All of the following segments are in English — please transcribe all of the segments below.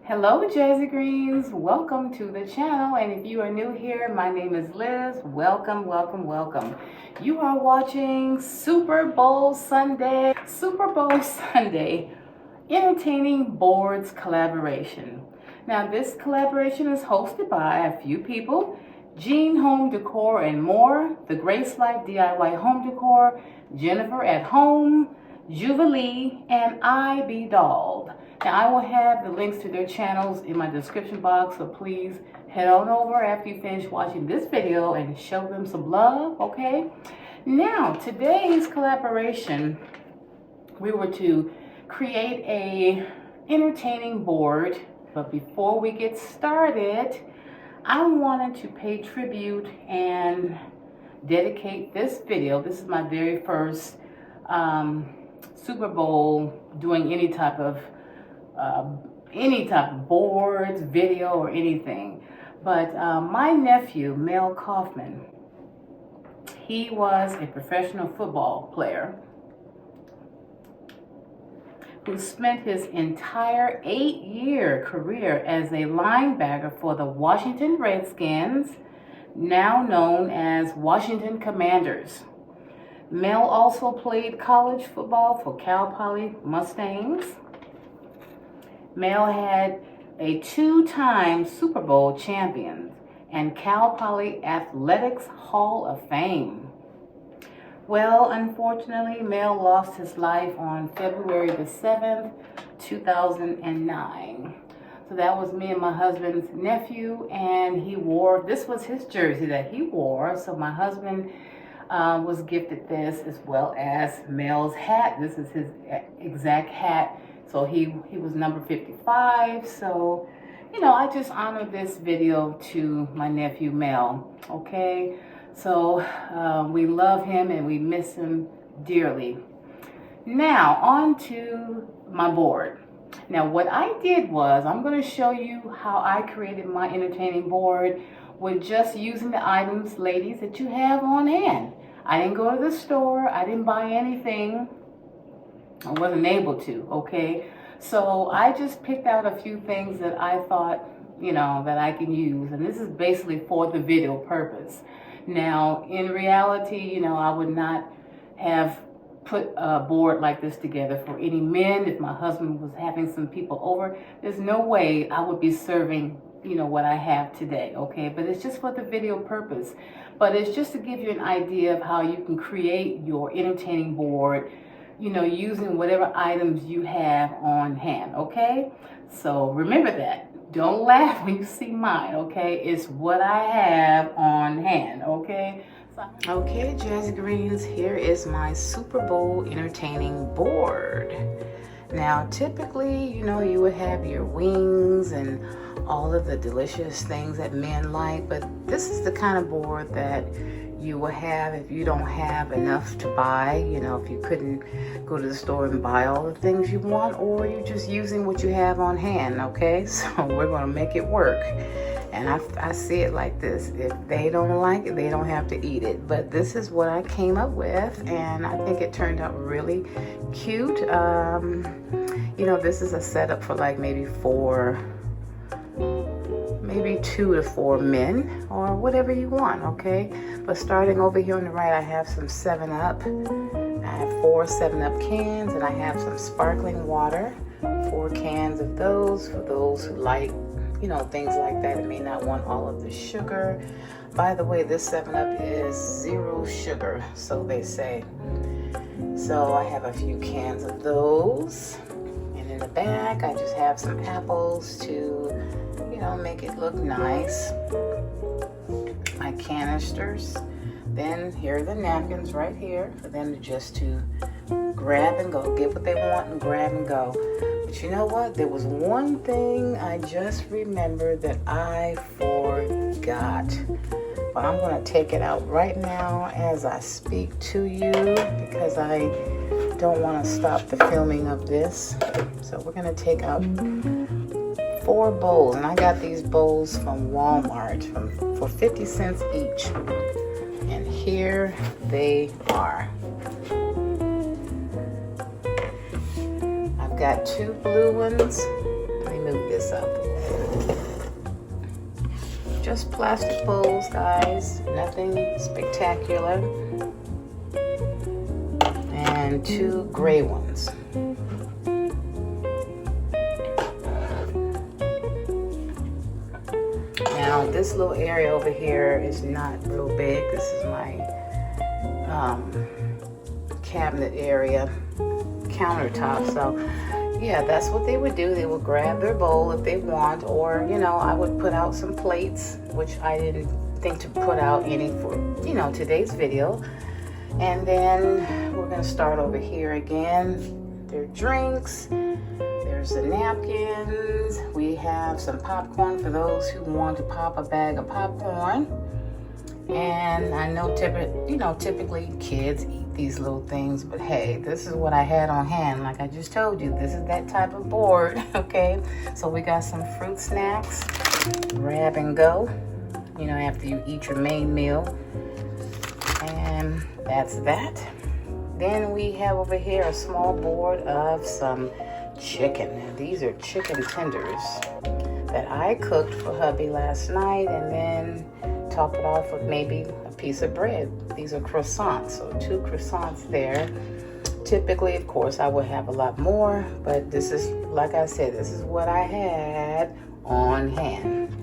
Hello Jazigreens, welcome to the channel, and if you are new here, my name is Liz. Welcome, welcome, welcome. You are watching Super Bowl Sunday Entertaining Boards Collaboration. Now this collaboration is hosted by a few people: Jean Home Decor and More, The Grace Life DIY Home Decor, Jennifer at Home, Jubilee, and I Be Dolled. Now I will have the links to their channels in my description box, so please head on over after you finish watching this video and show them some love, okay? Now, today's collaboration, we were to create a entertaining board, but before we get started, I wanted to pay tribute and dedicate this video. This is my very first Super Bowl doing any type of boards, video, or anything. But my nephew, Mel Kaufman, he was a professional football player who spent his entire 8-year career as a linebacker for the Washington Redskins, now known as Washington Commanders. Mel also played college football for Cal Poly Mustangs. Mel had a 2-time Super Bowl champion and Cal Poly Athletics Hall of Fame. Well, unfortunately, Mel lost his life on February the 7th, 2009. So that was me and my husband's nephew, and this was his jersey that he wore. So my husband was gifted this, as well as Mel's hat. This is his exact hat. So he was number 55. So, I just honored this video to my nephew Mel, okay? So we love him and we miss him dearly. Now, on to my board. Now, what I did was, I'm going to show you how I created my entertaining board with just using the items, ladies, that you have on hand. I didn't go to the store. I didn't buy anything. I wasn't able to, okay? So I just picked out a few things that I thought, that I can use. And this is basically for the video purpose. Now, in reality, I would not have put a board like this together for any men. If my husband was having some people over, there's no way I would be serving, what I have today, okay? But it's just for the video purpose. But it's just to give you an idea of how you can create your entertaining board, using whatever items you have on hand, okay? So remember that. Don't laugh when you see mine, okay? It's what I have on hand, okay? Okay, Jazigreens, here is my Super Bowl entertaining board. Now, typically, you would have your wings and all of the delicious things that men like, but this is the kind of board that you will have if you don't have enough to buy, if you couldn't go to the store and buy all the things you want, or you're just using what you have on hand, okay? So we're going to make it work. And I see it like this: if they don't like it, they don't have to eat it. But this is what I came up with, and I think it turned out really cute. This is a setup for like maybe 2 to 4 men, or whatever you want, okay? But starting over here on the right, I have some 7-Up. I have 4 7-Up cans, and I have some sparkling water, 4 cans of those for those who like, things like that and may not want all of the sugar. By the way, this 7-Up is 0 sugar, so they say. So I have a few cans of those. And in the back, I just have some apples to, make it look nice. My canisters. Then here are the napkins right here for them to grab and go. Get what they want and grab and go. But you know what? There was one thing I just remembered that I forgot. But I'm going to take it out right now as I speak to you, because I don't want to stop the filming of this. So we're going to take out 4 bowls, and I got these bowls from Walmart for 50 cents each. And here they are. I've got 2 blue ones. Let me move this this up. Just plastic bowls, guys, nothing spectacular. And 2 gray ones. Now this little area over here is not real big. This is my cabinet area, countertop. So yeah, that's what they would do. They would grab their bowl if they want, or you know, I would put out some plates, which I didn't think to put out any for, you know, today's video. And then we're gonna start over here again. Their drinks, there's the napkins. We have some popcorn for those who want to pop a bag of popcorn. And I know typically kids eat these little things, but hey, this is what I had on hand. Like I just told you, this is that type of board, okay? So we got some fruit snacks, grab and go, you know, after you eat your main meal. And that's that. Then we have over here a small board of some chicken. Now these are chicken tenders that I cooked for hubby last night, and then top it off with maybe a piece of bread. These are croissants, so 2 croissants there. Typically, of course, I would have a lot more, but this is, like I said, this is what I had on hand.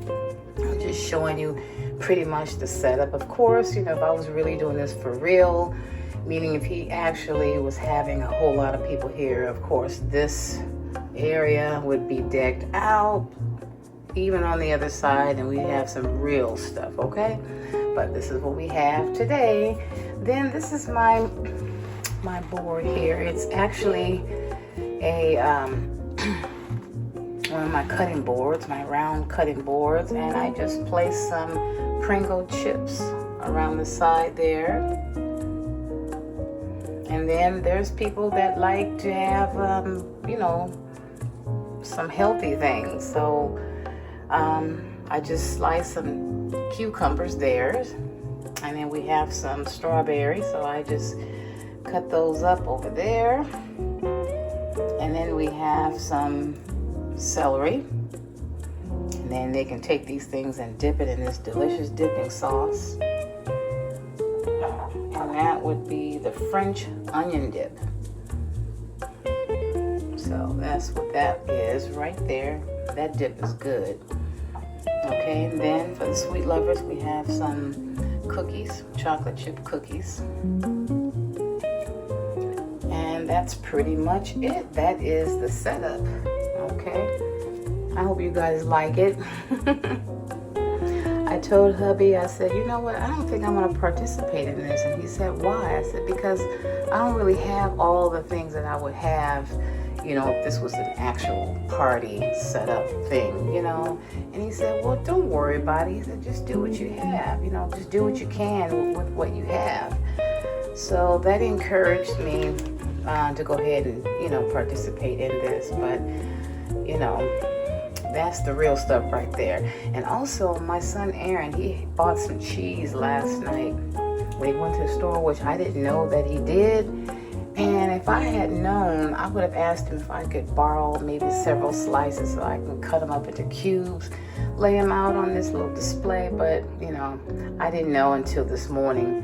I'm just showing you pretty much the setup. Of course, you know, if I was really doing this for real, meaning if he actually was having a whole lot of people here, of course, this area would be decked out, even on the other side, and we have some real stuff, okay? But this is what we have today. Then this is my board here. It's actually a one of my cutting boards, my round cutting boards, and I just placed some Pringle chips around the side there. And then there's people that like to have you know, some healthy things, so I just sliced some cucumbers there, and then we have some strawberries, so I just cut those up over there. And then we have some celery, and then they can take these things and dip it in this delicious dipping sauce, and that would be the French onion dip. So that's what that is right there. That dip is good. Okay, and then for the sweet lovers, we have some cookies, chocolate chip cookies. And that's pretty much it. That is the setup. Okay, I hope you guys like it. I told hubby, I said, you know what, I don't think I'm going to participate in this. And he said, why? I said, because I don't really have all the things that I would have, you know, if this was an actual party setup thing, you know. And he said, well, don't worry about it. He said, just do what you have, you know, just do what you can with what you have. So that encouraged me to go ahead and, you know, participate in this. But, you know, that's the real stuff right there. And also, my son Aaron, he bought some cheese last night when he went to the store, which I didn't know that he did. And if I had known, I would have asked him if I could borrow maybe several slices so I can cut them up into cubes, lay them out on this little display. But, you know, I didn't know until this morning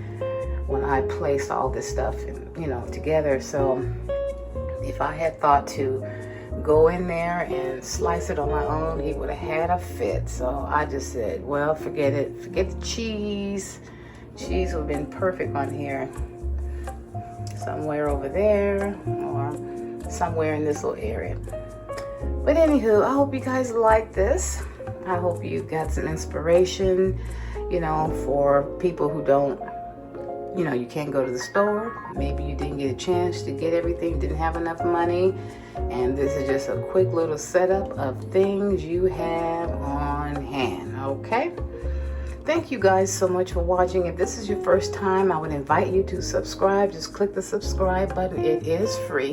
when I placed all this stuff, you know, together. So if I had thought to go in there and slice it on my own, he would have had a fit. So I just said, well, forget it. Forget the cheese. Cheese would have been perfect on here. Somewhere over there or somewhere in this little area. But anywho, I hope you guys like this. I hope you got some inspiration, you know, for people who don't, you know, you can't go to the store. Maybe you didn't get a chance to get everything, didn't have enough money. And this is just a quick little setup of things you have on hand, okay? Thank you guys so much for watching. If this is your first time, I would invite you to subscribe. Just click the subscribe button. It is free.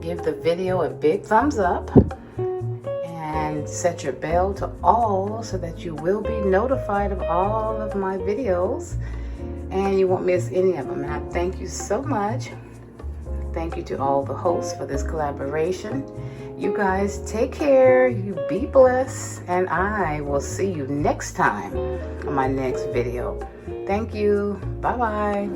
Give the video a big thumbs up and set your bell to all so that you will be notified of all of my videos and you won't miss any of them. And I thank you so much. thank you to all the hosts for this collaboration. You guys take care, you be blessed, and I will see you next time on my next video. Thank you. Bye-bye.